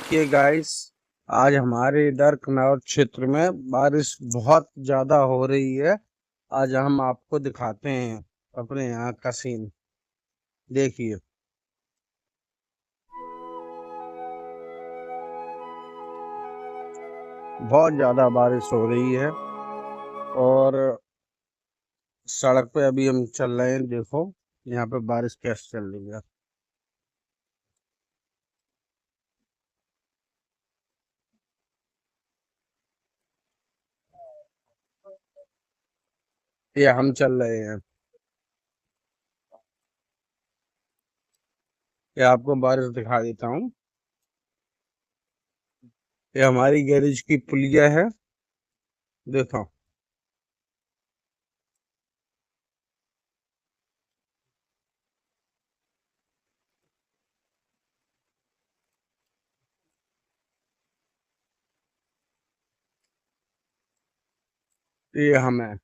देखिए गाइस, आज हमारे इधर कनौज क्षेत्र में बारिश बहुत ज्यादा हो रही है। आज हम आपको दिखाते हैं अपने यहाँ का सीन। देखिए, बहुत ज्यादा बारिश हो रही है और सड़क पे अभी हम चल रहे हैं। देखो यहाँ पे बारिश कैसे चल रही है। ये हम चल रहे हैं। ये आपको बारिश दिखा देता हूँ। ये हमारी गैरेज की पुलिया है। देखो, ये हम है।